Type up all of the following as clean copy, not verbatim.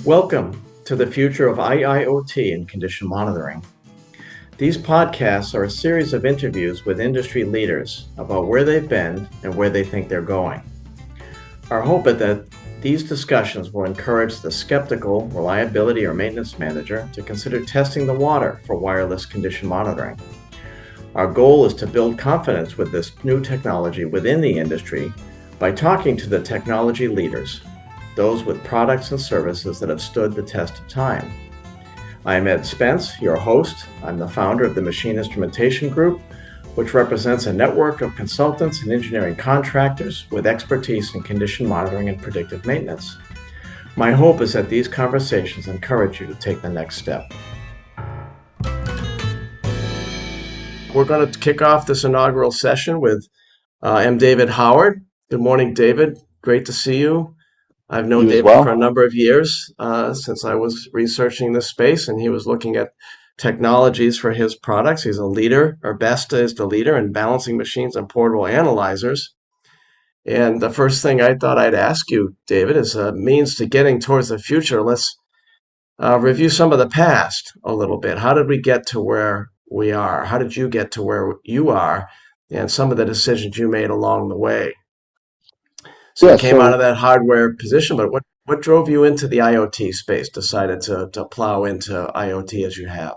Welcome to the future of IIoT and condition monitoring. These podcasts are a series of interviews with industry leaders about where they've been and where they think they're going. Our hope is that these discussions will encourage the skeptical reliability or maintenance manager to consider testing the water for wireless condition monitoring. Our goal is to build confidence with this new technology within the industry by talking to the technology leaders, those with products and services that have stood the test of time. I am Ed Spence, your host. I'm the founder of the Machine Instrumentation Group, which represents a network of consultants and engineering contractors with expertise in condition monitoring and predictive maintenance. My hope is that these conversations encourage you to take the next step. We're going to kick off this inaugural session with M. David Howard. Good morning, David. Great to see you. I've known David for a number of years since I was researching this space, and he was looking at technologies for his products. He's a leader. ERBESSD is the leader in balancing machines and portable analyzers. And the first thing I thought I'd ask you, David, is a means to getting towards the future. Let's review some of the past a little bit. How did we get to where we are? How did you get to where you are? And some of the decisions you made along the way. So you came out of that hardware position, but what drove you into the IoT space, decided to plow into IoT as you have?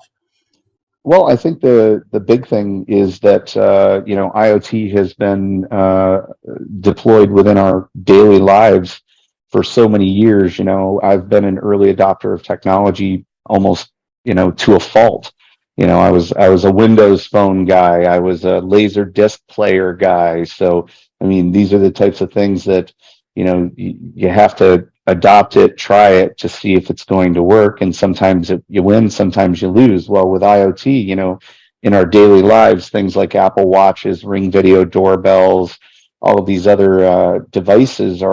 Well, I think the big thing is that, IoT has been deployed within our daily lives for so many years. I've been an early adopter of technology almost, to a fault. I was a Windows Phone guy. I was a laser disc player guy. So, these are the types of things that, you have to adopt it, try it to see if it's going to work. And sometimes you win, sometimes you lose. Well, with IoT, in our daily lives, things like Apple Watches, Ring video doorbells, all of these other devices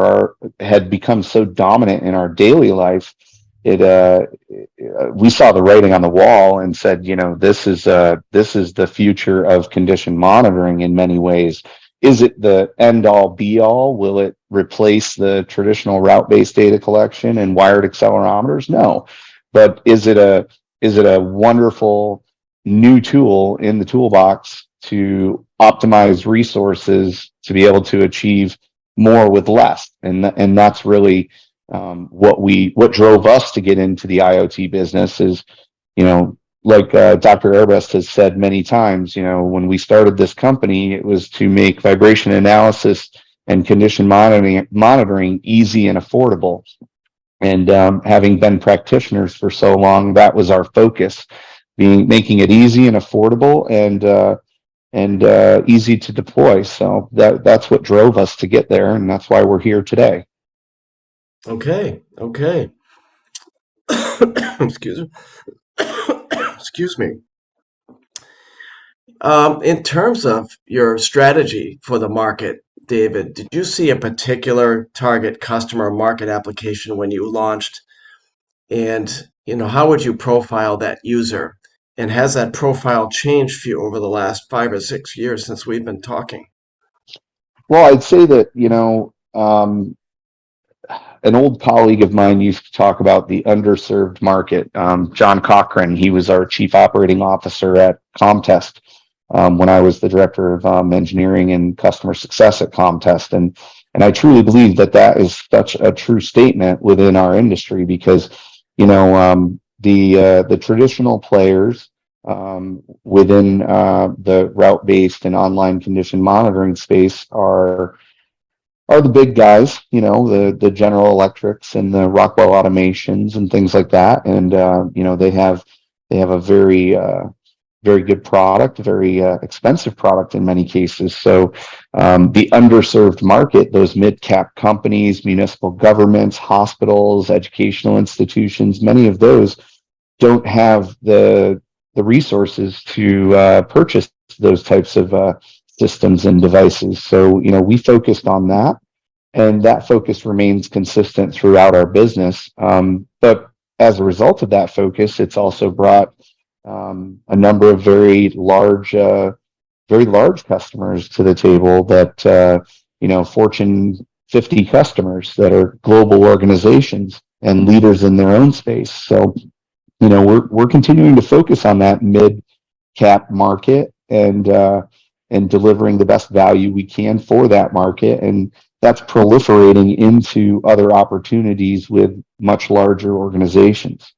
had become so dominant in our daily life. We saw the writing on the wall and said, this is the future of condition monitoring in many ways. Is it the end all be all? Will it replace the traditional route-based data collection and wired accelerometers? No. But is it a wonderful new tool in the toolbox to optimize resources to be able to achieve more with less? And that's really what drove us to get into the IoT business is, like Dr. ERBESSD has said many times, when we started this company, it was to make vibration analysis and condition monitoring easy and affordable. And having been practitioners for so long, that was our focus, making it easy and affordable and easy to deploy. So that's what drove us to get there, and that's why we're here today. Okay. Excuse me. Excuse me. In terms of your strategy for the market, David, did you see a particular target customer market application when you launched? And, how would you profile that user? And has that profile changed for you over the last 5 or 6 years since we've been talking? Well, I'd say that, an old colleague of mine used to talk about the underserved market. John Cochran, he was our chief operating officer at Comtest when I was the director of engineering and customer success at Comtest. And I truly believe that is such a true statement within our industry because, the traditional players within the route-based and online condition monitoring space are the big guys, the General Electrics and the Rockwell Automations and things like that. And, they have a very good product, very expensive product in many cases. So the underserved market, those mid-cap companies, municipal governments, hospitals, educational institutions, many of those don't have the resources to purchase those types of systems and devices. So, we focused on that, and that focus remains consistent throughout our business. But as a result of that focus, it's also brought a number of very large customers to the table that, Fortune 50 customers that are global organizations. and leaders in their own space. So, we're continuing to focus on that mid cap market and delivering the best value we can for that market. And that's proliferating into other opportunities with much larger organizations.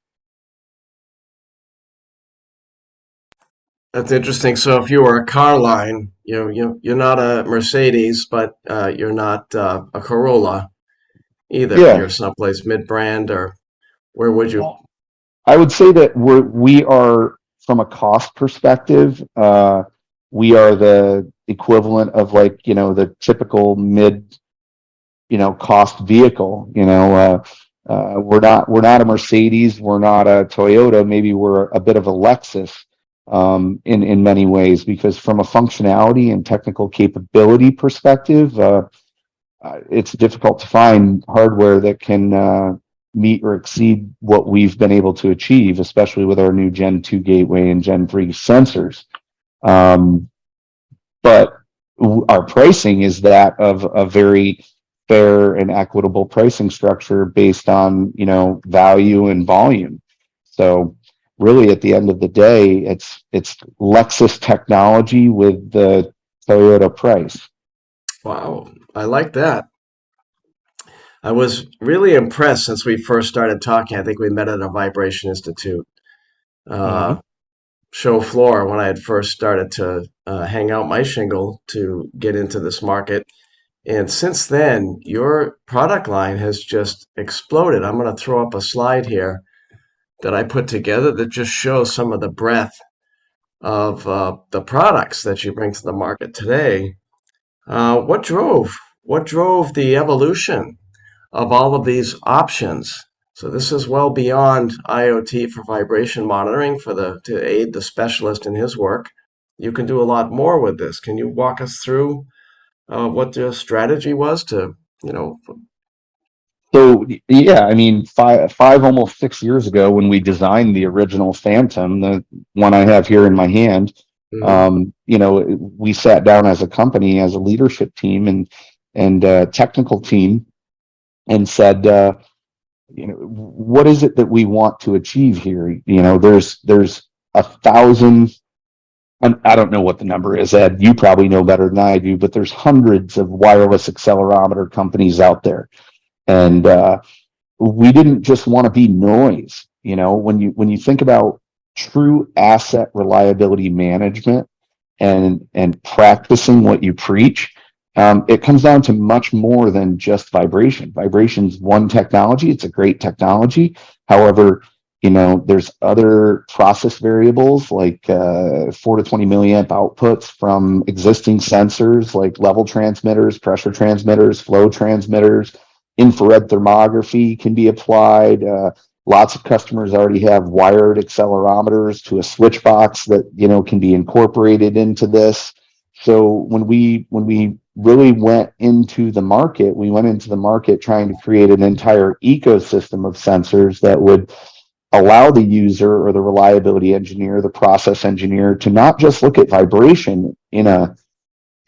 That's interesting. So if you were a car line, you're not a Mercedes, but you're not a Corolla either. Yeah. You're someplace mid-brand, or where would you? I would say that we are, from a cost perspective, we are the equivalent of, like, the typical mid, cost vehicle. We're not a Mercedes, we're not a Toyota. Maybe we're a bit of a Lexus, in many ways, because from a functionality and technical capability perspective, it's difficult to find hardware that can meet or exceed what we've been able to achieve, especially with our new Gen 2 gateway and Gen 3 sensors. But our pricing is that of a very fair and equitable pricing structure based on, value and volume. So really, at the end of the day, it's Lexus technology with the Toyota price. Wow, I like that. I was really impressed since we first started talking. I think we met at a Vibration Institute Mm-hmm. show floor when I had first started to hang out my shingle to get into this market. And since then, your product line has just exploded. I'm going to throw up a slide here that I put together that just shows some of the breadth of the products that you bring to the market today. What drove the evolution of all of these options? So this is well beyond IoT for vibration monitoring to aid the specialist in his work. You can do a lot more with this. Can you walk us through what the strategy was to, you know, So yeah, I mean, almost 6 years ago, when we designed the original Phantom, the one I have here in my hand, mhm. we sat down as a company, as a leadership team and technical team, and said, what is it that we want to achieve here? There's 1,000. I don't know what the number is, Ed. You probably know better than I do, but there's hundreds of wireless accelerometer companies out there, and we didn't just want to be noise. When you think about true asset reliability management and practicing what you preach, it comes down to much more than just vibration. Vibration's one technology. It's a great technology. However, there's other process variables like 4 to 20 milliamp outputs from existing sensors like level transmitters, pressure transmitters, flow transmitters. Infrared thermography can be applied. Lots of customers already have wired accelerometers to a switch box that can be incorporated into this. So when we really went into the market, trying to create an entire ecosystem of sensors that would allow the user or the reliability engineer, the process engineer, to not just look at vibration in a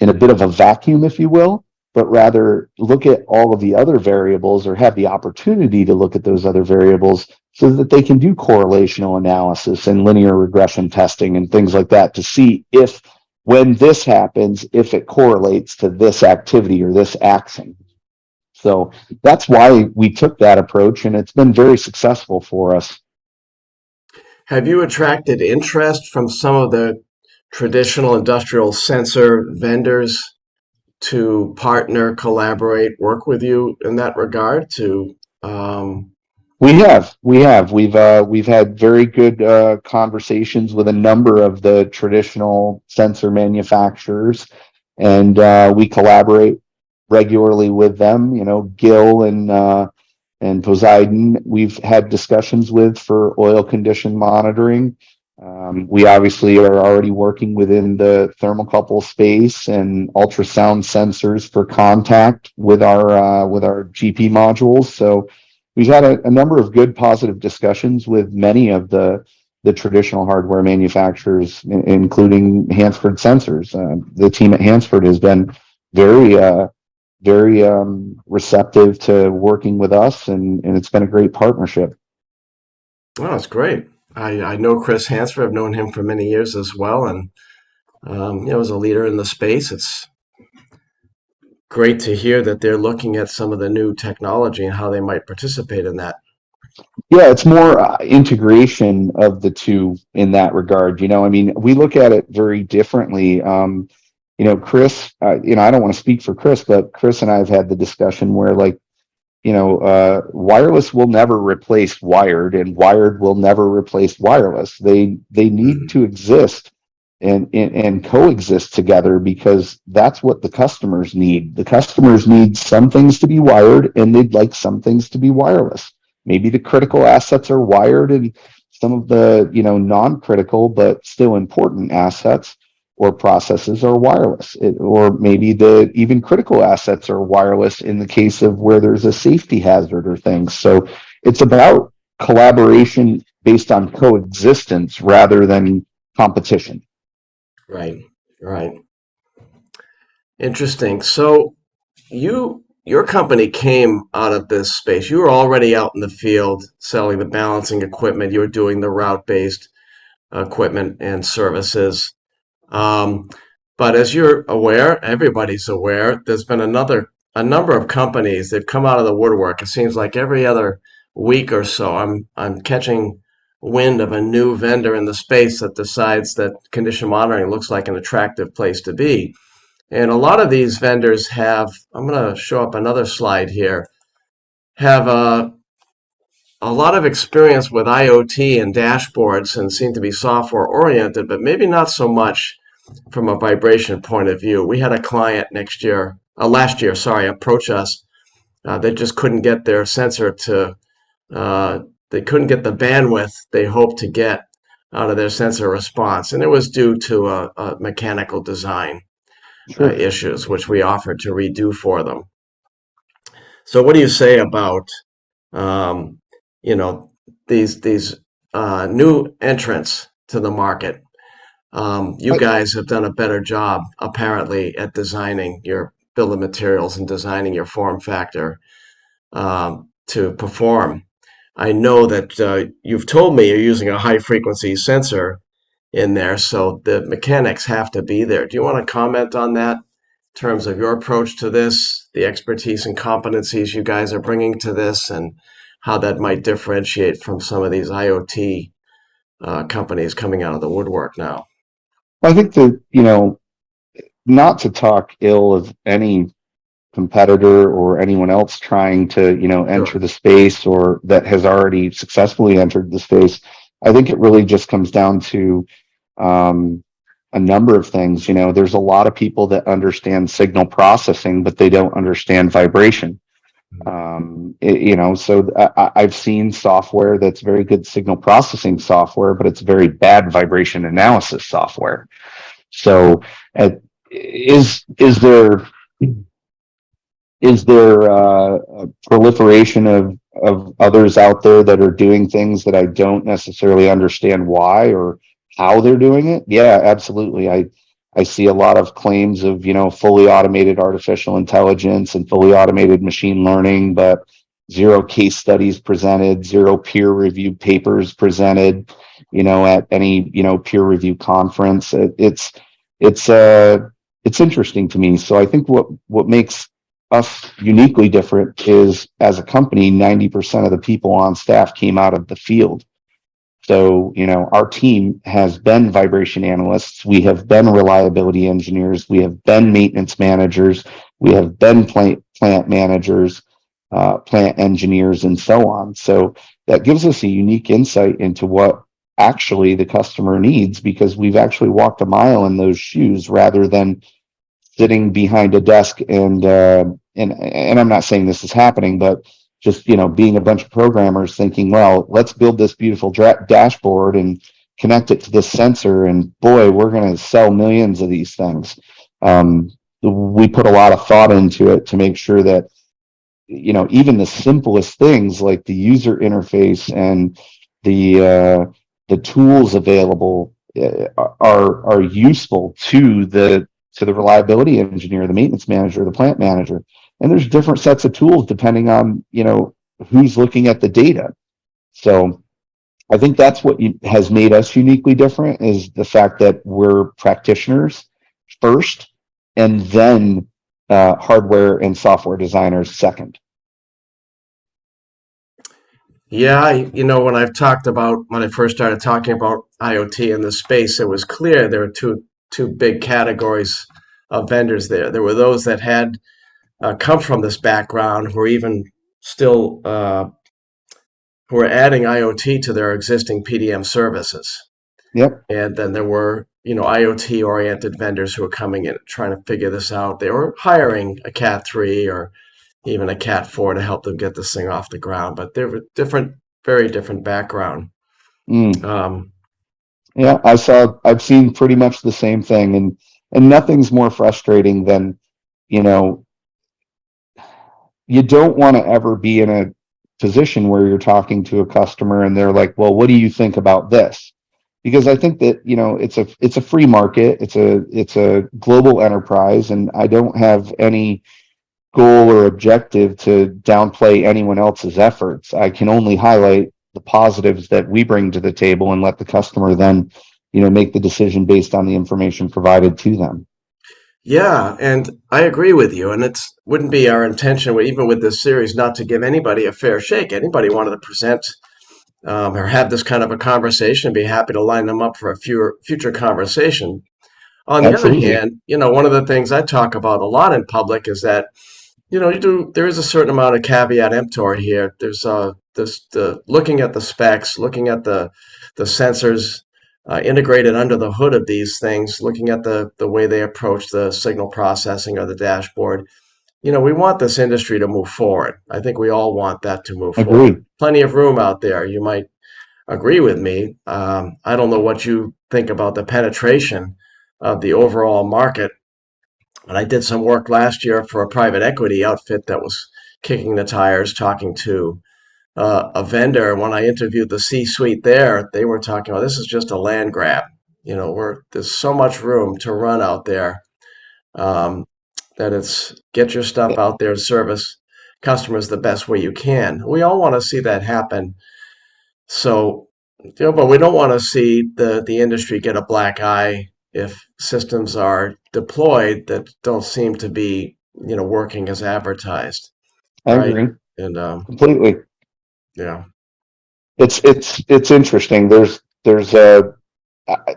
bit of a vacuum, if you will, but rather look at all of the other variables, or have the opportunity to look at those other variables, so that they can do correlational analysis and linear regression testing and things like that, to see if, when this happens, if it correlates to this activity or this action. So that's why we took that approach, and it's been very successful for us. Have you attracted interest from some of the traditional industrial sensor vendors to partner, collaborate, work with you in that regard to We've had very good conversations with a number of the traditional sensor manufacturers, and we collaborate regularly with them. Gill and Poseidon, we've had discussions with for oil condition monitoring. We obviously are already working within the thermocouple space and ultrasound sensors for contact with our GP modules. So we've had a number of good, positive discussions with many of the traditional hardware manufacturers, including Hansford Sensors. The team at Hansford has been very very receptive to working with us, and it's been a great partnership. Oh, that's great. I know Chris Hansford. I've known him for many years as well, and as a leader in the space, it's great to hear that they're looking at some of the new technology and how they might participate in that. Yeah, it's more integration of the two in that regard. I mean, we look at it very differently. Chris, I don't want to speak for Chris, but Chris and I have had the discussion where, like, wireless will never replace wired, and wired will never replace wireless. They need Mhm. to exist and coexist together, because that's what the customers need. The customers need some things to be wired, and they'd like some things to be wireless. Maybe the critical assets are wired, and some of the non-critical but still important assets or processes are wireless. Or maybe the even critical assets are wireless in the case of where there's a safety hazard or things. So it's about collaboration based on coexistence rather than competition. Right, right. Interesting. So your company came out of this space. You were already out in the field selling the balancing equipment. You were doing the route-based equipment and services. Um, but as you're aware, everybody's aware, there's been a number of companies that come out of the woodwork. It seems like every other week or so, I'm catching wind of a new vendor in the space that decides that condition monitoring looks like an attractive place to be. And a lot of these vendors have, I'm going to show up another slide here, have a lot of experience with IoT and dashboards and seem to be software oriented, but maybe not so much from a vibration point of view. We had a client last year, sorry, approach us. They just couldn't get their sensor they couldn't get the bandwidth they hoped to get out of their sensor response. And it was due to a mechanical design Sure. issues, which we offered to redo for them. So what do you say about, um, you know, these new entrants to the market? You I, guys have done a better job, apparently, at designing your bill of materials and designing your form factor to perform. I know that you've told me you're using a high frequency sensor in there, so the mechanics have to be there. Do you want to comment on that in terms of your approach to this, the expertise and competencies you guys are bringing to this, and how that might differentiate from some of these IoT companies coming out of the woodwork now? I think that, not to talk ill of any competitor or anyone else trying to, enter Sure. the space or that has already successfully entered the space. I think it really just comes down to um, a number of things. There's a lot of people that understand signal processing, but they don't understand vibration. So I've seen software that's very good signal processing software, but it's very bad vibration analysis software. So, uh, is there a proliferation of others out there that are doing things that I don't necessarily understand why or how they're doing it? Yeah, absolutely. I see a lot of claims of, fully automated artificial intelligence and fully automated machine learning, but zero case studies presented, zero peer reviewed papers presented, at any, peer review conference. It's interesting to me. So I think what makes us uniquely different is, as a company, 90% of the people on staff came out of the field. So, our team has been vibration analysts. We have been reliability engineers. We have been maintenance managers. We have been plant managers, plant engineers, and so on. So that gives us a unique insight into what actually the customer needs, because we've actually walked a mile in those shoes rather than sitting behind a desk and I'm not saying this is happening, but just being a bunch of programmers thinking, well, let's build this beautiful dashboard and connect it to this sensor, and boy, we're going to sell millions of these things. We put a lot of thought into it to make sure that even the simplest things like the user interface and the tools available are useful to the reliability engineer, the maintenance manager, the plant manager. and there's different sets of tools depending on, who's looking at the data. So I think that's what has made us uniquely different, is the fact that we're practitioners first, and then hardware and software designers second. Yeah, when when I first started talking about IoT in the space, it was clear there were two big categories of vendors there. There were those that had come from this background, who are even still who are adding IoT to their existing PDM services. Yep, And then there were, IoT oriented vendors who were coming in trying to figure this out. They were hiring a Cat 3 or even a Cat 4 to help them get this thing off the ground. But they were different, very different background. mm. Um, Yeah, I've seen pretty much the same thing, and nothing's more frustrating than, you know, you don't want to ever be in a position where you're talking to a customer and they're like, well, what do you think about this? Because I think that, it's a free market, it's a global enterprise, and I don't have any goal or objective to downplay anyone else's efforts. I can only highlight the positives that we bring to the table and let the customer then, make the decision based on the information provided to them. yeah, and I agree with you. And it wouldn't be our intention, even with this series, not to give anybody a fair shake. Anybody wanted to present or have this kind of a conversation, be happy to line them up for a future conversation. On the other Absolutely. hand, one of the things I talk about a lot in public is that, there is a certain amount of caveat emptor here. There's the looking at the specs, looking at the sensors integrated under the hood of these things, looking at the way they approach the signal processing or the dashboard. We want this industry to move forward. I think we all want that to move forward. Agree. Plenty of room out there. You might agree with me. I don't know what you think about the penetration of the overall market, but I did some work last year for a private equity outfit that was kicking the tires, talking to a vendor. When I interviewed the C-suite there, they were talking about this is just a land grab. There's so much room to run out there, um, that it's get your stuff out there and service customers the best way you can. We all want to see that happen. So, but we don't want to see the industry get a black eye if systems are deployed that don't seem to be, working as advertised, I right? agree And completely. yeah, It's interesting. There's a,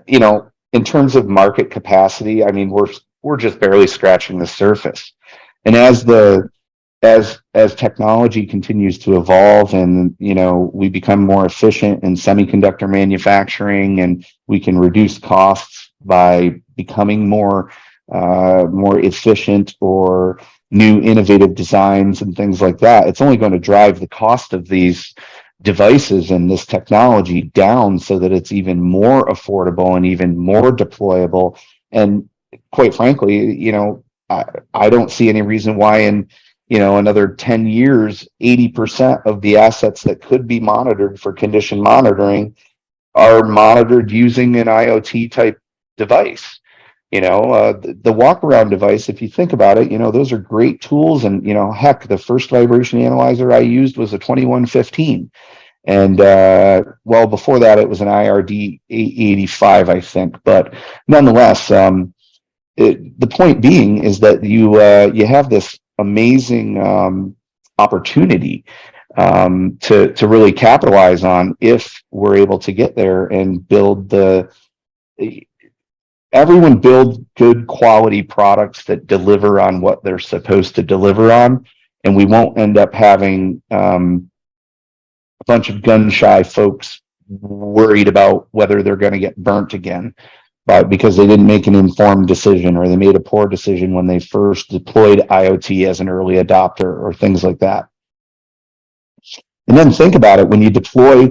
in terms of market capacity, I mean, we're just barely scratching the surface. And as technology continues to evolve, and we become more efficient in semiconductor manufacturing, and we can reduce costs by becoming more efficient, or new innovative designs and things like that, it's only going to drive the cost of these devices and this technology down, so that it's even more affordable and even more deployable. And quite frankly, I don't see any reason why in another 10 years 80% of the assets that could be monitored for condition monitoring are monitored using an IoT type device. The walk around device, if you think about it, those are great tools. And heck, the first vibration analyzer I used was a 2115. And well, before that it was an IRD 85, I think. But nonetheless, the point being is that you have this amazing opportunity to really capitalize on, if we're able to get there and everyone build good quality products that deliver on what they're supposed to deliver on, and we won't end up having a bunch of gun shy folks worried about whether they're going to get burnt again, but because they didn't make an informed decision, or they made a poor decision when they first deployed IoT as an early adopter, or things like that. And then think about it, when you deploy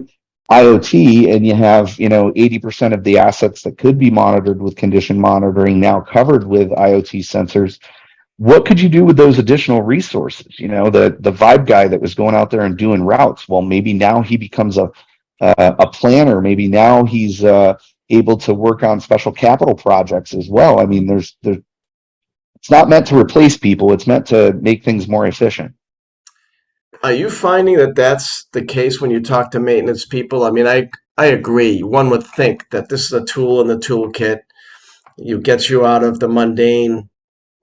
IoT and you have 80% of the assets that could be monitored with condition monitoring now covered with IoT sensors, what could you do with those additional resources? The vibe guy that was going out there and doing routes, well, maybe now he becomes a planner. Maybe now he's able to work on special capital projects as well. I mean, there's it's not meant to replace people. It's meant to make things more efficient. Are you finding that that's the case when you talk to maintenance people? I mean, I agree. One would think that this is a tool in the toolkit. You gets you out of the mundane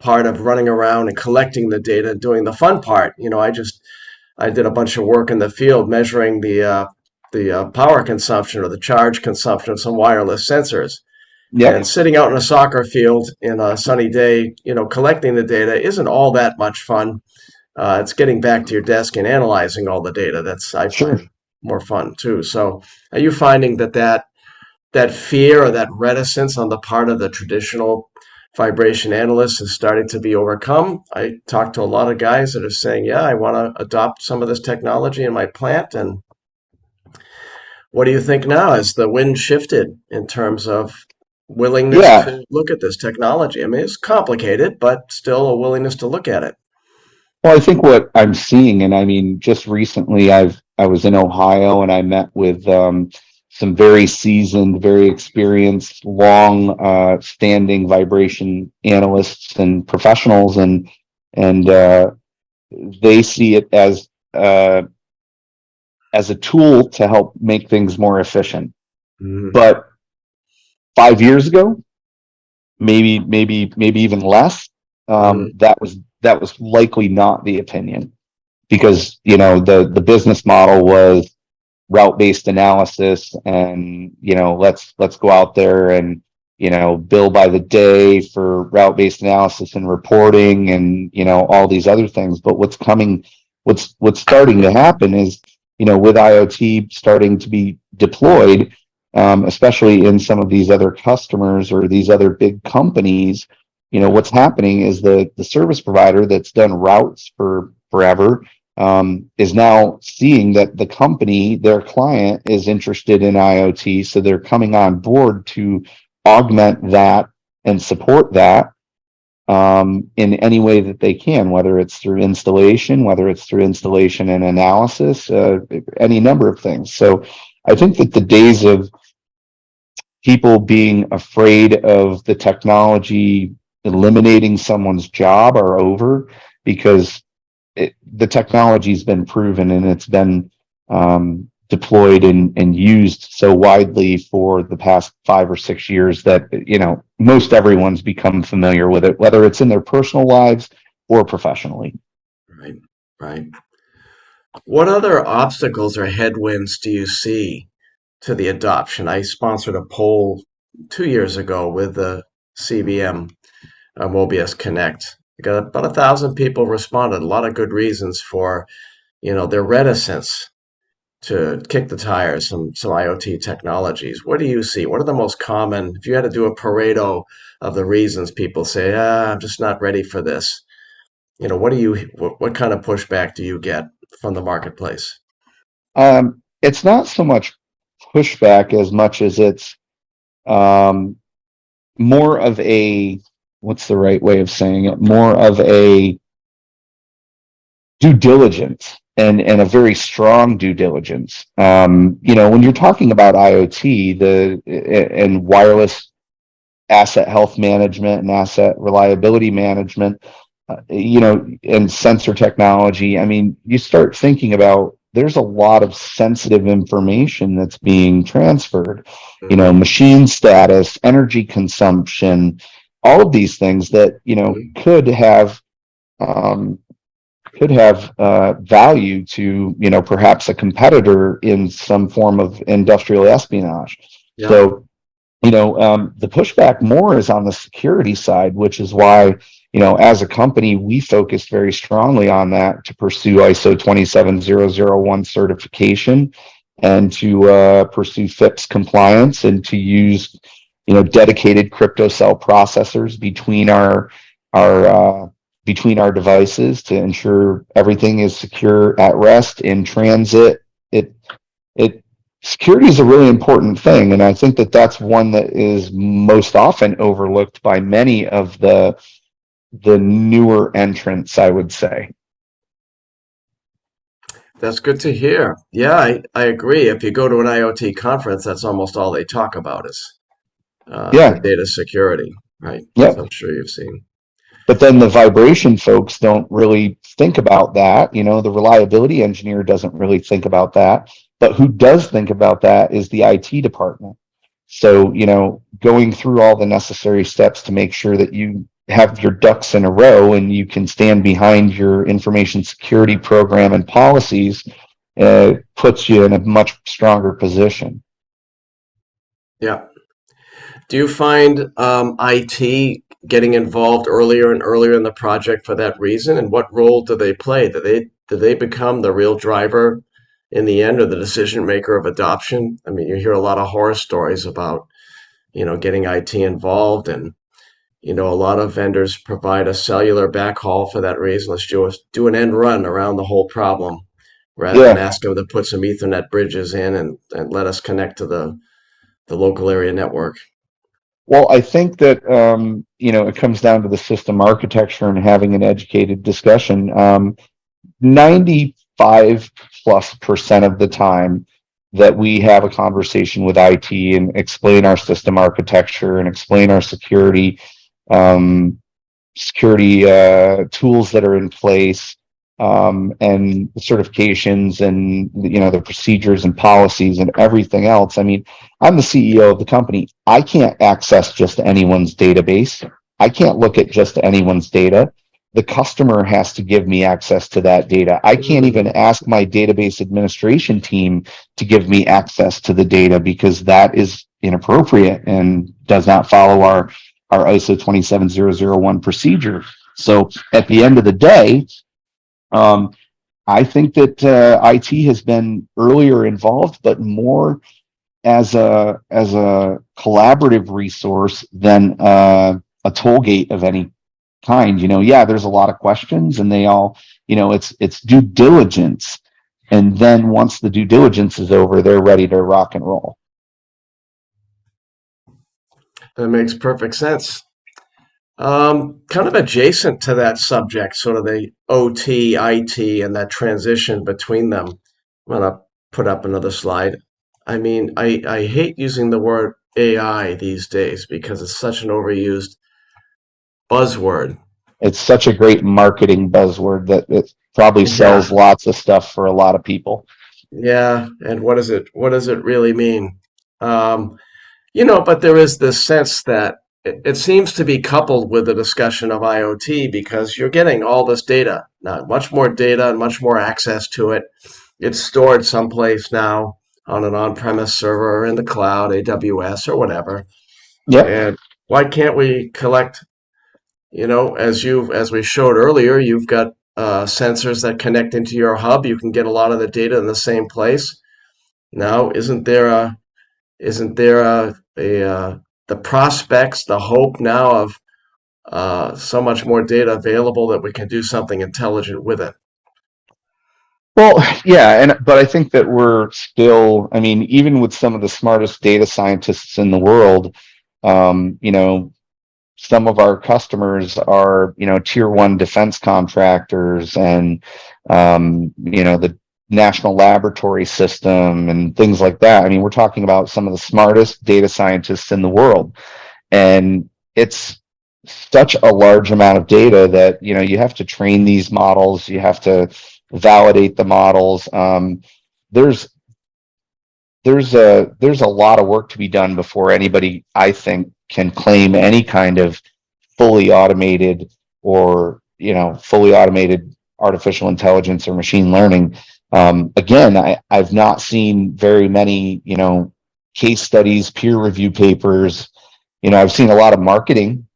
part of running around and collecting the data, doing the fun part. I did a bunch of work in the field measuring the power consumption or the charge consumption of some wireless sensors. And Yep, sitting out in a soccer field in a sunny day, collecting the data isn't all that much fun. It's getting back to your desk and analyzing all the data. That's I sure. find more fun too. So, are you finding that fear or that reticence on the part of the traditional vibration analysts is starting to be overcome? I talk to a lot of guys that are saying, "Yeah, I want to adopt some of this technology in my plant." And what do you think now? Has the wind shifted in terms of willingness Yeah. to look at this technology? I mean, it's complicated, but still a willingness to look at it. Well, I think what I'm seeing, and I mean, just recently, I was in Ohio and I met with some very seasoned, very experienced, long standing vibration analysts and professionals, and they see it uh, as a tool to help make things more efficient. Mm, But 5 years ago, maybe even less, mm, that was likely not the opinion, because the business model was route-based analysis, and let's go out there and bill by the day for route-based analysis and reporting, and all these other things. But what's starting to happen is, with IoT starting to be deployed, especially in some of these other customers or these other big companies, what's happening is the service provider that's done routes for forever, is now seeing that the company, their client, is interested in IoT, so they're coming on board to augment that and support that, in any way that they can, whether it's through installation, whether it's through installation and analysis, any number of things. So I think that the days of people being afraid of the technology eliminating someone's job are over, because the technology's been proven, and it's been deployed and used so widely for the past 5 or 6 years that most everyone's become familiar with it, whether it's in their personal lives or professionally. right, right. What other obstacles or headwinds do you see to the adoption? I sponsored a poll 2 years ago with the CVM, Mobius Connect. We got about 1,000 people responded. A lot of good reasons for, their reticence to kick the tires some IoT technologies. What do you see? What are the most common? If you had to do a Pareto of the reasons people say, I'm just not ready for this. What kind of pushback do you get from the marketplace? It's not so much pushback as much as it's um, more of a, what's the right way of saying it? More of a due diligence, and a very strong due diligence. When you're talking about IoT, and wireless asset health management and asset reliability management, and sensor technology, I mean, you start thinking about, there's a lot of sensitive information that's being transferred, Hmm. machine status, energy consumption, all of these things that, Hmm. um, could have value to, perhaps a competitor in some form of industrial espionage. Yeah. So, the pushback more is on the security side, which is why, as a company, we focused very strongly on that, to pursue ISO 27001 certification, and to pursue FIPS compliance, and to use, dedicated crypto cell processors our between our devices, to ensure everything is secure at rest, in transit. It Security is a really important thing, and I think that that's one that is most often overlooked by many of the newer entrants, I would say. That's good to hear. Yeah, I agree. If you go to an IoT conference, that's almost all they talk about is the Yeah. data security, right? As Yep. I'm sure you've seen. But then the vibration folks don't really think about that. The reliability engineer doesn't really think about that. But who does think about that is the IT department. So, going through all the necessary steps to make sure that you have your ducks in a row and you can stand behind your information security program and policies puts you in a much stronger position. Yeah. Do you find IT getting involved earlier and earlier in the project for that reason? And what role do they play? Do they become the real driver in the end, or the decision maker of adoption? I mean, you hear a lot of horror stories about, getting IT involved, and a lot of vendors provide a cellular backhaul for that reason. Let's do an end run around the whole problem rather than Yeah. ask them to put some Ethernet bridges in and let us connect to the local area network. Well, I think that it comes down to the system architecture and having an educated discussion. 95+% of the time that we have a conversation with IT and explain our system architecture and explain our um, security tools that are in place, and the certifications and the procedures and policies and everything else. I mean, I'm the CEO of the company. I can't access just anyone's database. I can't look at just anyone's data. The customer has to give me access to that data. I can't even Mm. ask my database administration team to give me access to the data because that is inappropriate and does not follow our ISO 27001 procedure. So at the end of the day, um, I think that IT has been earlier involved, but more as a collaborative resource than a toll gate of any kind. Yeah, there's a lot of questions, and they all, it's due diligence, and then once the due diligence is over, they're ready to rock and roll. That makes perfect sense. Kind of adjacent to that subject, sort of the OT, IT, and that transition between them. I'm gonna put up another slide. I mean, I hate using the word AI these days because it's such an overused buzzword. It's such a great marketing buzzword that it probably sells Yeah, lots of stuff for a lot of people. yeah. And what does it really mean? Um, but there is this sense that it seems to be coupled with the discussion of IoT because you're getting all this data now, much more data and much more access to it. It's stored someplace now on an on-premise server or in the cloud, AWS or whatever. Yep. And why can't we collect, as we showed earlier, you've got sensors that connect into your hub. You can get a lot of the data in the same place. Now, isn't there the prospects, the hope now of so much more data available that we can do something intelligent with it? Well, yeah, but I think that we're still, I mean, even with some of the smartest data scientists in the world, some of our customers are, tier one defense contractors and, the national laboratory system and things like that. I mean, we're talking about some of the smartest data scientists in the world. And it's such a large amount of data that, you have to train these models, you have to validate the models. There's there's a lot of work to be done before anybody, I think, can claim any kind of fully automated or fully automated artificial intelligence or machine learning. Again, I've not seen very many case studies, peer review papers. I've seen a lot of marketing,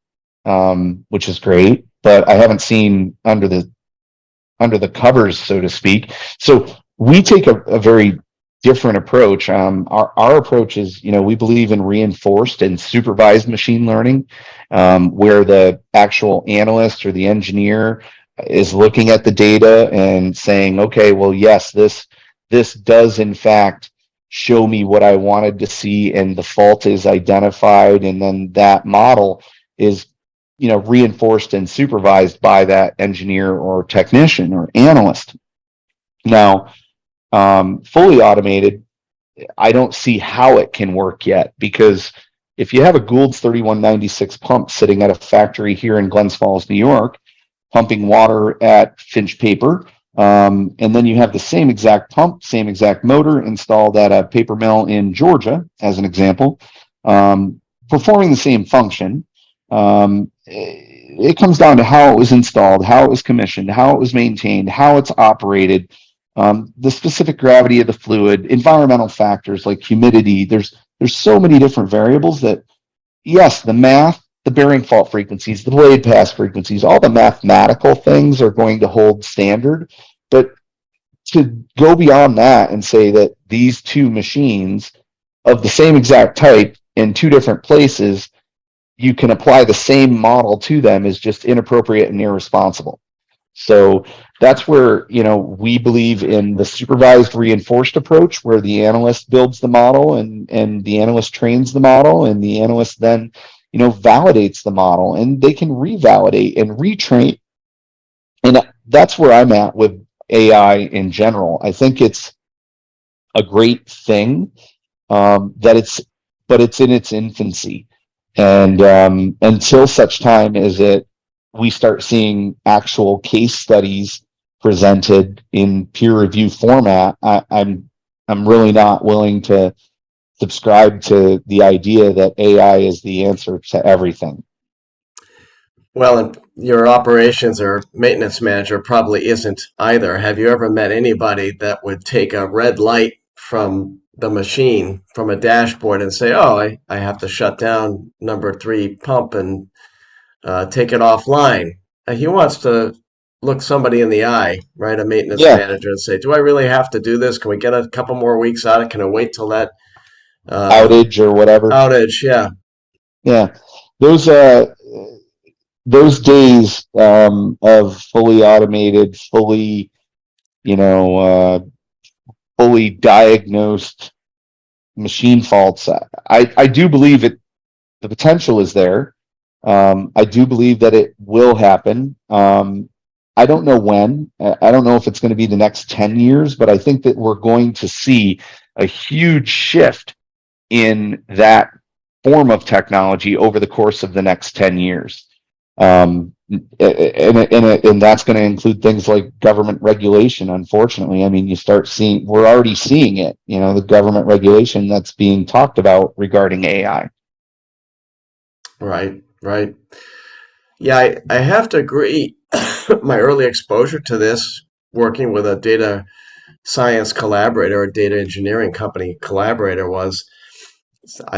which is great, but I haven't seen under the covers, so to speak. So we take a very different approach. Our approach is, we believe in reinforced and supervised machine learning, where the actual analyst or the engineer is looking at the data and saying, okay, well, yes, this does in fact show me what I wanted to see, and the fault is identified, and then that model is reinforced and supervised by that engineer or technician or analyst. Now, fully automated, I don't see how it can work yet because if you have a Gould's 3196 pump sitting at a factory here in Glens Falls, New York, pumping water at Finch Paper, and then you have the same exact pump, same exact motor installed at a paper mill in Georgia, as an example, performing the same function. It comes down to how it was installed, how it was commissioned, how it was maintained, how it's operated, the specific gravity of the fluid, environmental factors like humidity. There's so many different variables that, yes, the math, the bearing fault frequencies, the blade pass frequencies, all the mathematical things are going to hold standard. But to go beyond that and say that these two machines of the same exact type in two different places, you can apply the same model to them is just inappropriate and irresponsible. So that's where, we believe in the supervised reinforced approach, where the analyst builds the model and the analyst trains the model, and the analyst then, validates the model, and they can revalidate and retrain. And that's where I'm at with AI in general. I think it's a great thing, but it's in its infancy. And until such time as we start seeing actual case studies presented in peer review format, I'm really not willing to subscribe to the idea that AI is the answer to everything. Well, and your operations or maintenance manager probably isn't either. Have you ever met anybody that would take a red light from the machine, from a dashboard, and say, oh, I have to shut down number 3 pump and take it offline? He wants to look somebody in the eye, right? A maintenance Yeah, manager, and say, do I really have to do this? Can we get a couple more weeks out? Can I wait till that uh, outage or whatever. outage? Yeah. Yeah, those those days of fully automated, you know, uh, fully diagnosed machine faults. I do believe the potential is there. I do believe that it will happen. I don't know when. I don't know if it's going to be the next 10 years, but I think that we're going to see a huge shift in that form of technology over the course of the next 10 years. And that's going to include things like government regulation. Unfortunately, I mean, we're already seeing it, the government regulation that's being talked about regarding AI. Right, right. Yeah, I have to agree. My early exposure to this, working with a data science collaborator or data engineering company collaborator, was,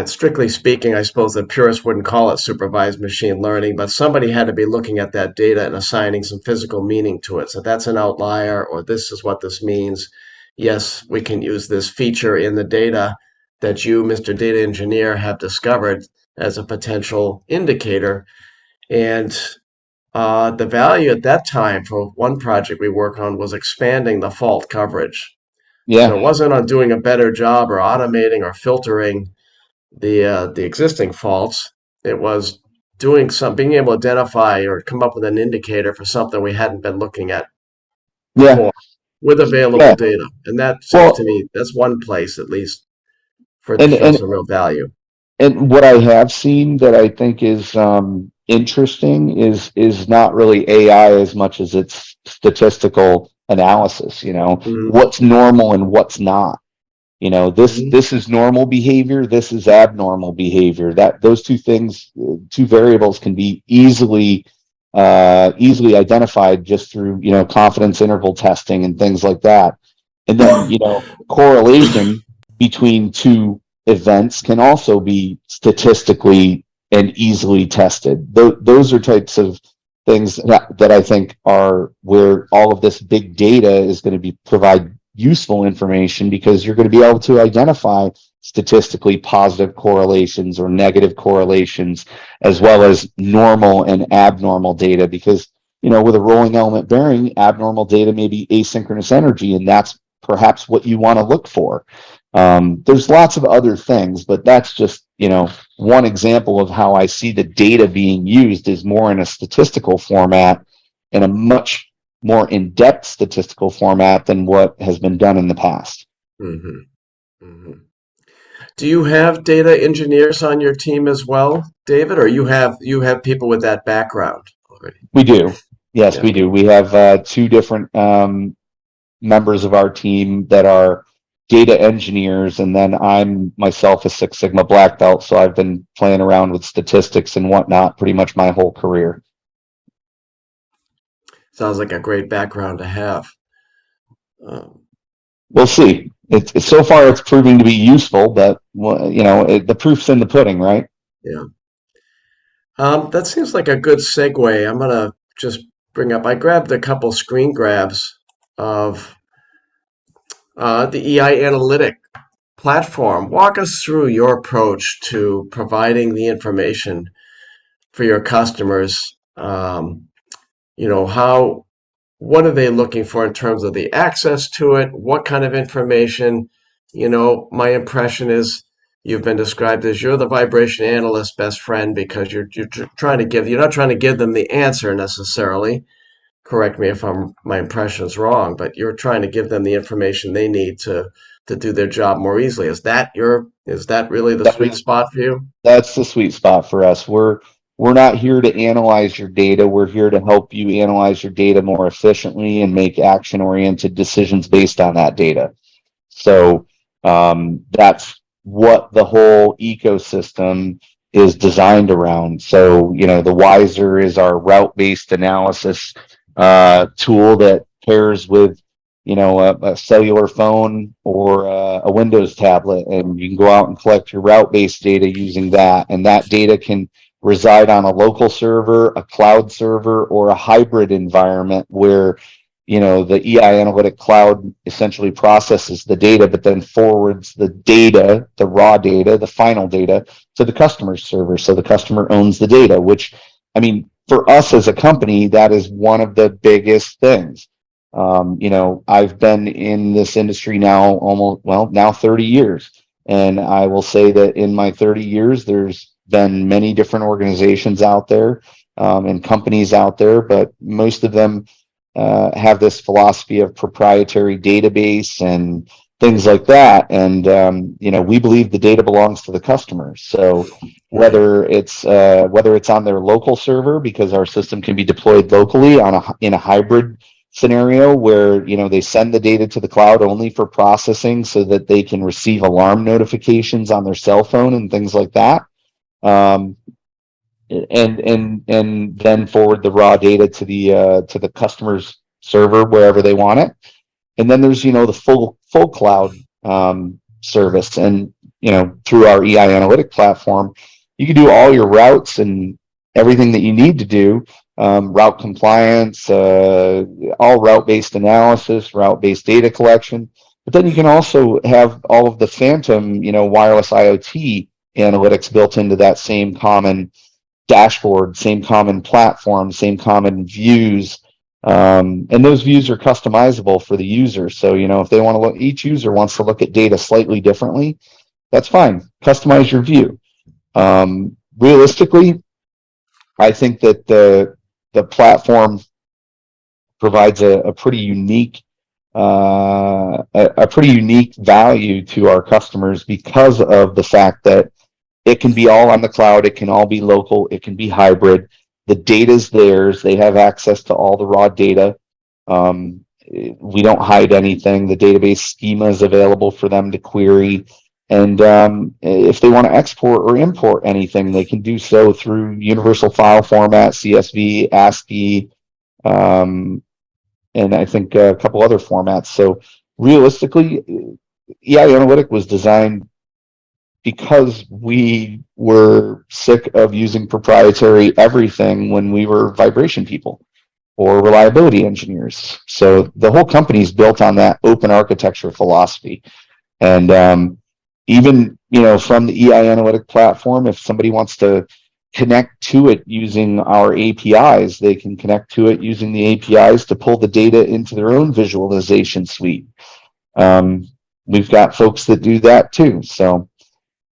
strictly speaking, I suppose the purists wouldn't call it supervised machine learning, but somebody had to be looking at that data and assigning some physical meaning to it. So that's an outlier, or this is what this means. Yes, we can use this feature in the data that you, Mr. Data Engineer, have discovered as a potential indicator. And the value at that time for one project we work on was expanding the fault coverage. So Yeah, it wasn't on doing a better job or automating or filtering the existing faults. It was being able to identify or come up with an indicator for something we hadn't been looking at yeah, before with available yeah. data. And that seems to Well, me that's one place at least for it to and show and some real value. and what I have seen that I think is interesting is not really AI as much as it's statistical analysis. Mm-hmm. What's normal and what's not. Mm-hmm. This is normal behavior, this is abnormal behavior. That those two things, two variables, can be easily identified just through confidence interval testing and things like that. And then correlation between two events can also be statistically and easily tested. Those are types of things that I think are where all of this big data is going to provide useful information, because you're going to be able to identify statistically positive correlations or negative correlations, as well as normal and abnormal data. Because with a rolling element bearing, abnormal data may be asynchronous energy, and that's perhaps what you want to look for. There's lots of other things, but that's just one example of how I see the data being used, is more in a statistical format, in a much more in-depth statistical format than what has been done in the past. Mm-hmm. Mm-hmm. Do you have data engineers on your team as well, David, or you have people with that background already? We do. Yes, Yeah. we do. We have two different members of our team that are data engineers, and then I'm myself a Six Sigma black belt, so I've been playing around with statistics and whatnot pretty much my whole career. Sounds like a great background to have. Um, We'll see. It's so far it's proving to be useful, but well, the proof's in the pudding, right? yeah. That seems like a good segue. I'm gonna just bring up. I grabbed a couple screen grabs of the EI analytic platform. Walk us through your approach to providing the information for your customers. How what are they looking for in terms of the access to it? What kind of information? My impression is you've been described as you're the vibration analyst best friend because you're not trying to give them the answer necessarily. Correct me if my impression is wrong, but you're trying to give them the information they need to do their job more easily. Is that really the That sweet is spot for you? that's the sweet spot for us. We're not here to analyze your data. We're here to help you analyze your data more efficiently and make action-oriented decisions based on that data. So that's what the whole ecosystem is designed around. So, the Wiser is our route-based analysis tool that pairs with, a cellular phone or a Windows tablet, and you can go out and collect your route-based data using that. And that data can reside on a local server, a cloud server, or a hybrid environment where the EI Analytic Cloud essentially processes the data, but then forwards the data, the raw data, the final data to the customer's server. So the customer owns the data, which, I mean, for us as a company, that is one of the biggest things. I've been in this industry now 30 years. And I will say that in my 30 years, there's been many different organizations out there and companies out there, but most of them have this philosophy of proprietary database and things like that. And we believe the data belongs to the customer. So Right. whether it's on their local server, because our system can be deployed locally in a hybrid scenario where they send the data to the cloud only for processing so that they can receive alarm notifications on their cell phone and things like that. Um, and then forward the raw data to the customer's server wherever they want it. And then there's the full cloud service, and through our EI Analytic platform, you can do all your routes and everything that you need to do, route compliance, all route-based analysis, route-based data collection. But then you can also have all of the phantom, wireless IoT analytics built into that same common dashboard, same common platform, same common views. And those views are customizable for the user. So, if they want to look, each user wants to look at data slightly differently, that's fine. Customize your view. Realistically, I think that the platform provides a pretty unique a pretty unique value to our customers because of the fact that it can be all on the cloud. It can all be local. It can be hybrid. The data's theirs. They have access to all the raw data. We don't hide anything. The database schema is available for them to query. And if they want to export or import anything, they can do so through universal file format, CSV, ASCII, and I think a couple other formats. So realistically, EI Analytic was designed because we were sick of using proprietary everything when we were vibration people or reliability engineers. So the whole company is built on that open architecture philosophy. And even from the EI Analytic platform, if somebody wants to connect to it using our APIs, they can connect to it using the APIs to pull the data into their own visualization suite. We've got folks that do that too.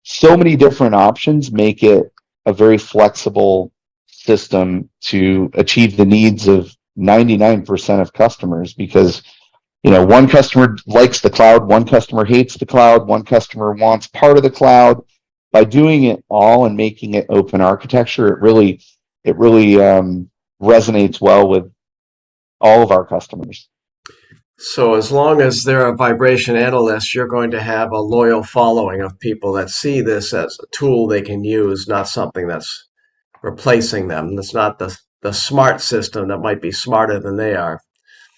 So many different options make it a very flexible system to achieve the needs of 99% of customers, because one customer likes the cloud, one customer hates the cloud, one customer wants part of the cloud. By doing it all and making it open architecture, it really resonates well with all of our customers. So as long as there are vibration analysts, you're going to have a loyal following of people that see this as a tool they can use, not something that's replacing them. That's not the smart system that might be smarter than they are.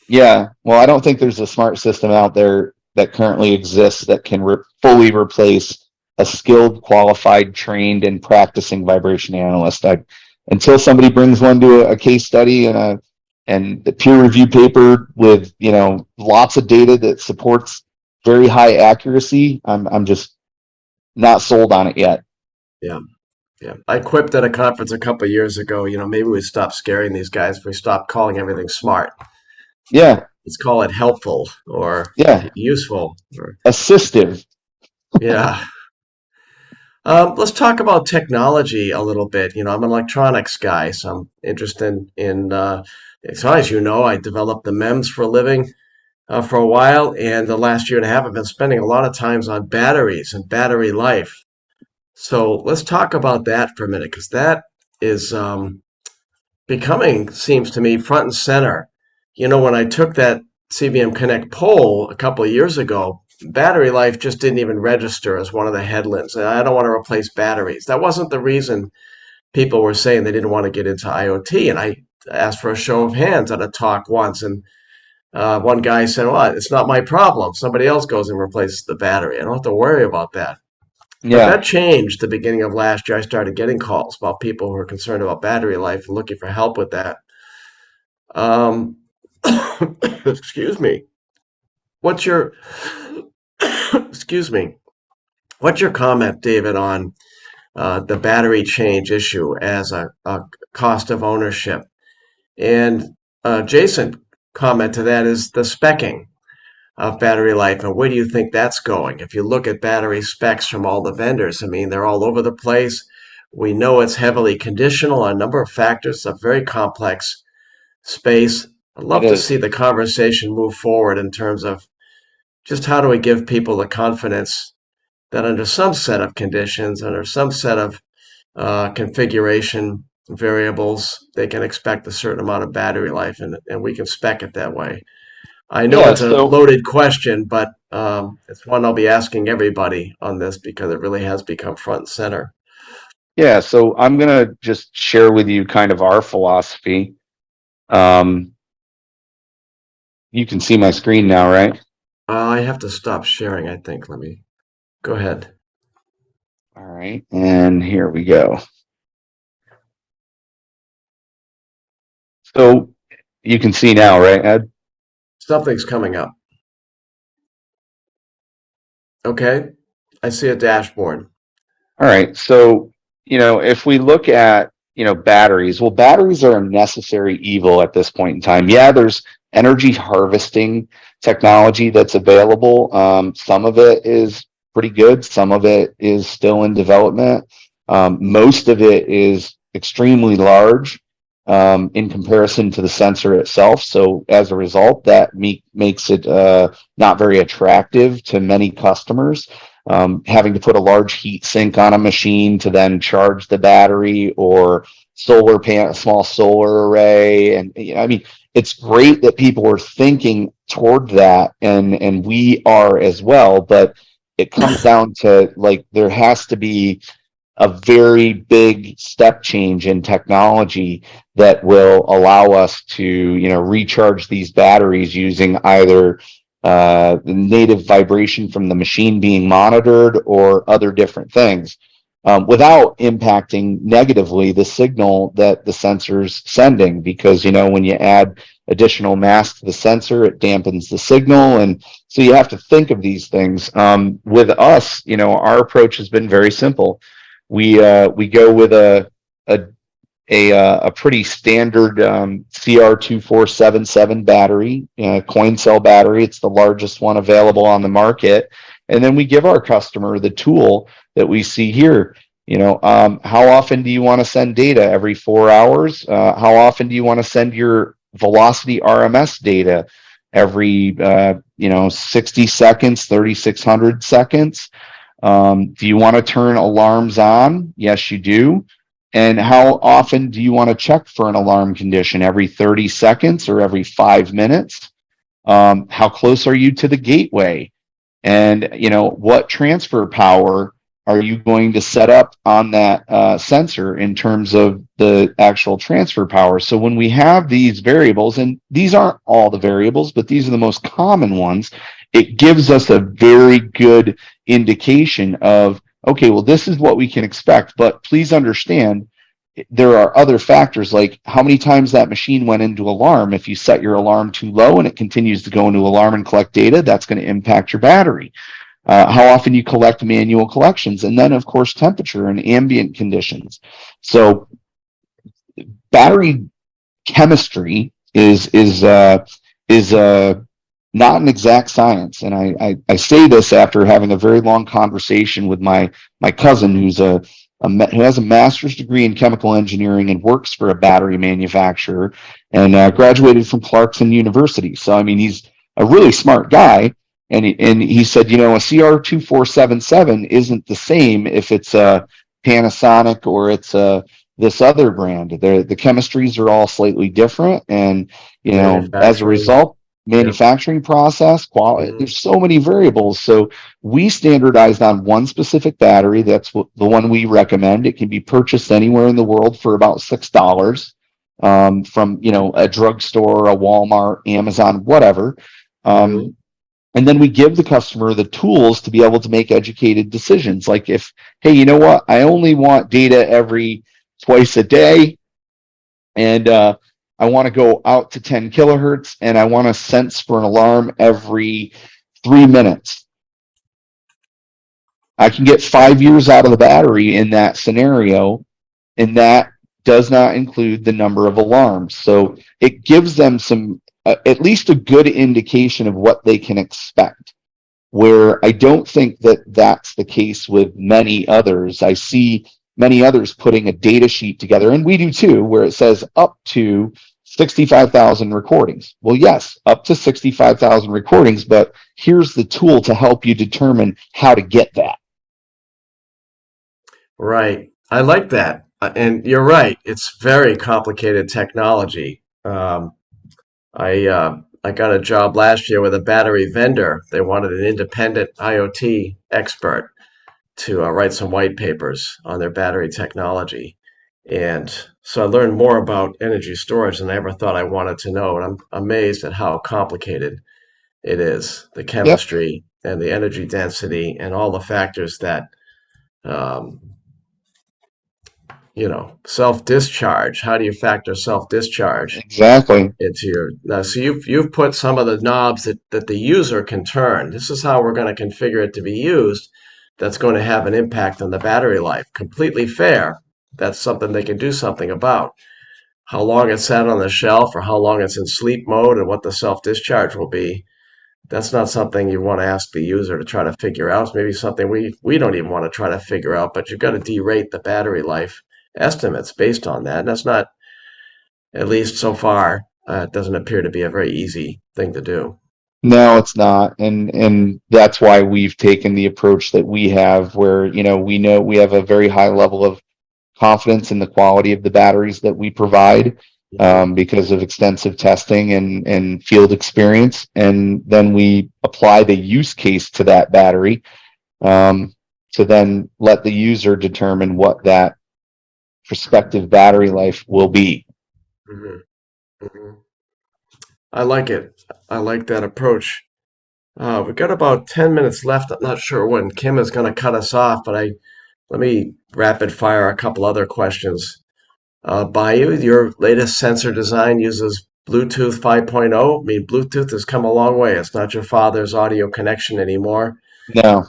Yeah, well, I don't think there's a smart system out there that currently exists that can fully replace a skilled, qualified, trained, and practicing vibration analyst. Until somebody brings one to a case study and the peer review paper with lots of data that supports very high accuracy, I'm just not sold on it yet. Yeah. Yeah. I quipped at a conference a couple of years ago, maybe we stop scaring these guys if we stop calling everything smart. Yeah, Let's call it helpful or yeah, useful. Or, assistive. yeah. Let's talk about technology a little bit. I'm an electronics guy, so I'm interested in, as you know, I developed the MEMS for a living for a while, and the last year and a half I've been spending a lot of times on batteries and battery life. So let's talk about that for a minute, because that is becoming, seems to me, front and center. When I took that CVM Connect poll a couple of years ago, battery life just didn't even register as one of the headlines. And I don't want to replace batteries. That wasn't the reason people were saying they didn't want to get into IoT. And I asked for a show of hands at a talk once, and one guy said, "Well, it's not my problem. Somebody else goes and replaces the battery. I don't have to worry about that." But Yeah, that changed the beginning of last year. I started getting calls about people who are concerned about battery life and looking for help with that. Um, excuse me. What's your excuse me? What's your comment, David, on the battery change issue as a cost of ownership? And Jason comment to that is the specking of battery life, and where do you think that's going? If you look at battery specs from all the vendors, I mean, they're all over the place. We know it's heavily conditional on a number of factors. It's a very complex space. I'd it love to is. see the conversation move forward in terms of just how do we give people the confidence that under some set of conditions, under some set of configuration variables, they can expect a certain amount of battery life, and we can spec it that way. I know Yeah, it's a so loaded question, but it's one I'll be asking everybody on this because it really has become front and center. yeah, so I'm gonna just share with you kind of our philosophy. Um, you can see my screen now, right? I have to stop sharing, I think. Let me go ahead. All right, and here we go. So you can see now, right, Ed? Something's coming up. Okay. I see a dashboard. All right. So, if we look at, batteries, well, batteries are a necessary evil at this point in time. Yeah, there's energy harvesting technology that's available. Some of it is pretty good. Some of it is still in development. Most of it is extremely large, in comparison to the sensor itself. So as a result, that makes it not very attractive to many customers. Having to put a large heat sink on a machine to then charge the battery, or a small solar array. And I mean, it's great that people are thinking toward that, and we are as well, but it comes down to, like, there has to be a very big step change in technology that will allow us to, recharge these batteries using either the native vibration from the machine being monitored or other different things, without impacting negatively the signal that the sensor's sending. Because, when you add additional mass to the sensor, it dampens the signal. And so you have to think of these things. With us, our approach has been very simple. We go with a a pretty standard CR2477 battery, coin cell battery. It's the largest one available on the market, and then we give our customer the tool that we see here. How often do you want to send data? Every 4 hours? How often do you want to send your velocity RMS data? every 60 seconds, 3600 seconds? Do you want to turn alarms on? Yes, you do. And how often do you want to check for an alarm condition? Every 30 seconds or every 5 minutes? How close are you to the gateway? And what transfer power are you going to set up on that sensor in terms of the actual transfer power? So when we have these variables, and these aren't all the variables, but these are the most common ones, it gives us a very good indication of, okay, well, this is what we can expect, but please understand there are other factors like how many times that machine went into alarm. If you set your alarm too low and it continues to go into alarm and collect data, that's going to impact your battery. How often you collect manual collections, and then of course temperature and ambient conditions. So battery chemistry is not an exact science, and I say this after having a very long conversation with my cousin who has a master's degree in chemical engineering and works for a battery manufacturer, and graduated from Clarkson University. So I mean, he's a really smart guy. And he said, a CR2477 isn't the same if it's a Panasonic or it's this other brand. The chemistries are all slightly different, and as a result, manufacturing process, quality. There's so many variables. So we standardized on one specific battery. That's the one we recommend. It can be purchased anywhere in the world for about $6 from a drugstore, a Walmart, Amazon, whatever. And then we give the customer the tools to be able to make educated decisions. Like if, hey, you know what? I only want data every twice a day, and I want to go out to 10 kilohertz, and I want to sense for an alarm every 3 minutes. I can get 5 years out of the battery in that scenario, and that does not include the number of alarms. So it gives them some at least a good indication of what they can expect, where I don't think that that's the case with many others. I see many others putting a data sheet together, and we do too, where it says up to 65,000 recordings. Well, yes, up to 65,000 recordings, but here's the tool to help you determine how to get that. Right. I like that. And you're right. It's very complicated technology. I got a job last year with a battery vendor. They wanted an independent IoT expert to write some white papers on their battery technology. And so I learned more about energy storage than I ever thought I wanted to know. And I'm amazed at how complicated it is, the chemistry and the energy density and all the factors that, self-discharge. How do you factor self-discharge Exactly. into your so you've put some of the knobs that the user can turn. This is how we're going to configure it to be used. That's going to have an impact on the battery life. Completely fair. That's something they can do something about. How long it's sat on the shelf or how long it's in sleep mode and what the self-discharge will be. That's not something you want to ask the user to try to figure out. It's maybe something we don't even want to try to figure out, but you've got to derate the battery life estimates based on that. And that's not, at least so far, it doesn't appear to be a very easy thing to do. No, it's not, and that's why we've taken the approach that we have, where we know we have a very high level of confidence in the quality of the batteries that we provide, because of extensive testing and field experience, and then we apply the use case to that battery, to then let the user determine what that prospective battery life will be. Mm-hmm. Mm-hmm. I like it. I like that approach. We've got about 10 minutes left. I'm not sure when Kim is going to cut us off, but let me rapid fire a couple other questions. Bayou, your latest sensor design uses Bluetooth 5.0. I mean, Bluetooth has come a long way. It's not your father's audio connection anymore. No.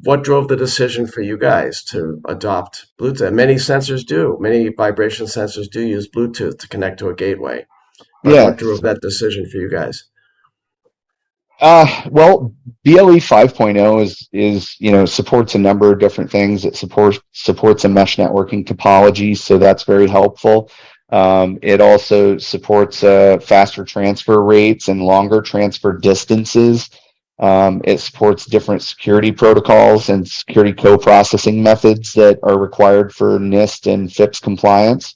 What drove the decision for you guys to adopt Bluetooth? Many sensors do. Many vibration sensors do use Bluetooth to connect to a gateway. But what drove that decision for you guys? Well, BLE 5.0 is supports a number of different things. It supports a mesh networking topology, so that's very helpful. It also supports faster transfer rates and longer transfer distances. It supports different security protocols and security co-processing methods that are required for NIST and FIPS compliance.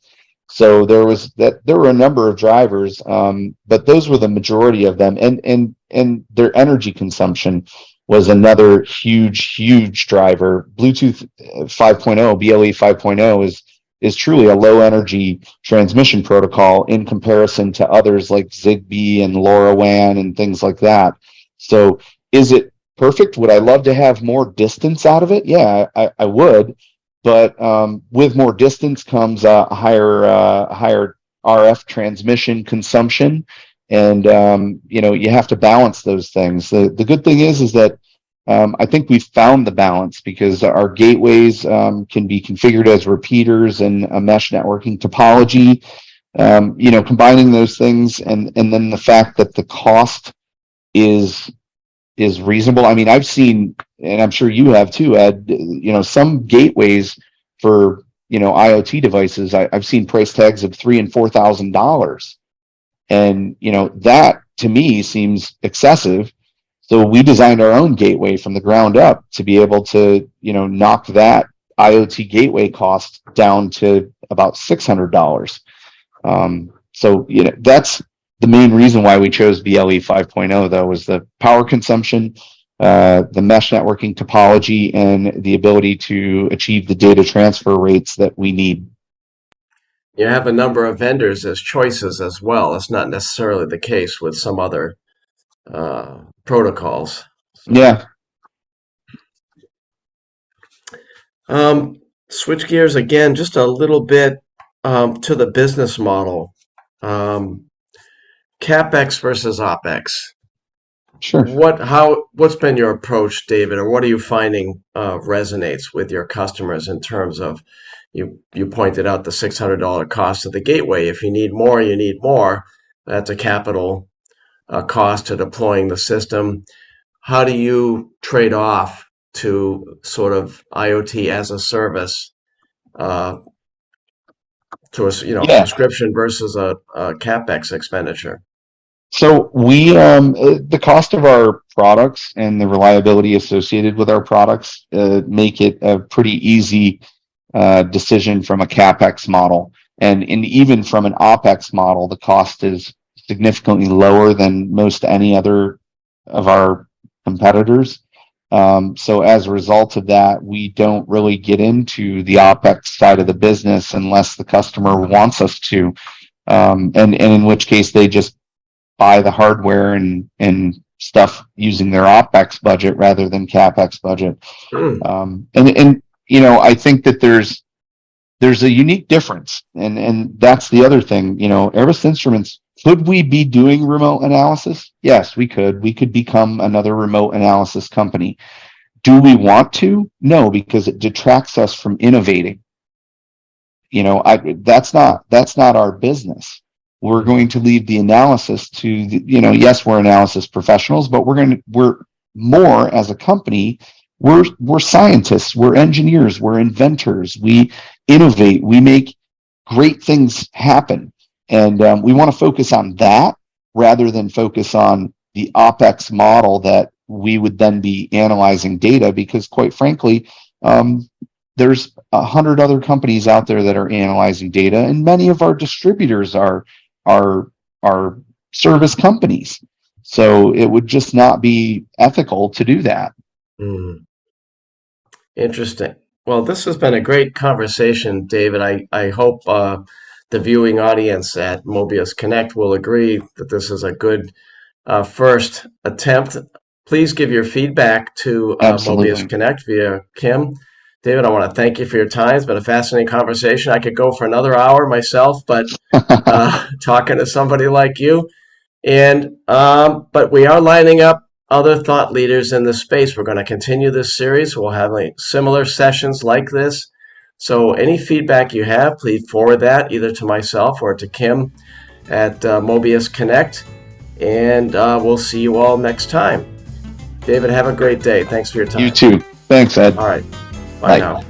So there were a number of drivers, but those were the majority of them, and their energy consumption was another huge driver. Bluetooth 5.0, BLE 5.0 is truly a low energy transmission protocol in comparison to others like Zigbee and LoRaWAN and things like that. So is it perfect? Would I love to have more distance out of it? Yeah, I would. But with more distance comes a higher RF transmission consumption, and you have to balance those things. The good thing is that I think we've found the balance, because our gateways can be configured as repeaters and a mesh networking topology. Combining those things, and then the fact that the cost is reasonable. I mean, I've seen, and I'm sure you have too, Ed, some gateways for, IoT devices, I've seen price tags of $3,000 and $4,000. And, that to me seems excessive. So we designed our own gateway from the ground up to be able to, knock that IoT gateway cost down to about $600. So, that's the main reason why we chose BLE 5.0, though, was the power consumption, the mesh networking topology, and the ability to achieve the data transfer rates that we need. You have a number of vendors as choices as well. It's not necessarily the case with some other protocols. So, Yeah. Switch gears again, just a little bit to the business model. CapEx versus OpEx. Sure. What's been your approach, David, or what are you finding resonates with your customers in terms of, you pointed out the $600 cost of the gateway. If you need more, you need more. That's a capital cost to deploying the system. How do you trade off to sort of IoT as a service to a subscription versus a CapEx expenditure? So we, the cost of our products and the reliability associated with our products make it a pretty easy decision from a CapEx model. And even from an OpEx model, the cost is significantly lower than most any other of our competitors. So as a result of that, we don't really get into the OpEx side of the business unless the customer wants us to. And in which case they just buy the hardware and stuff using their OpEx budget rather than CapEx budget. I think that there's a unique difference, and that's the other thing. Airbus Instruments, could we be doing remote analysis? Yes, we could. We could become another remote analysis company. Do we want to? No, because it detracts us from innovating. That's not our business. We're going to leave the analysis to yes, we're analysis professionals, but we're more as a company. We're scientists, we're engineers, we're inventors. We innovate, we make great things happen, and we want to focus on that rather than focus on the OpEx model that we would then be analyzing data, because quite frankly, there's 100 other companies out there that are analyzing data, and many of our distributors are service companies. So it would just not be ethical to do that. Interesting. Well, this has been a great conversation, David. I hope the viewing audience at Mobius Connect will agree that this is a good first attempt. Please give your feedback to Mobius Connect via Kim. David, I want to thank you for your time. It's been a fascinating conversation. I could go for another hour myself, but talking to somebody like you. But we are lining up other thought leaders in this space. We're going to continue this series. We'll have similar sessions like this. So any feedback you have, please forward that either to myself or to Kim at Mobius Connect. And we'll see you all next time. David, have a great day. Thanks for your time. You too. Thanks, Ed. All right. Bye now.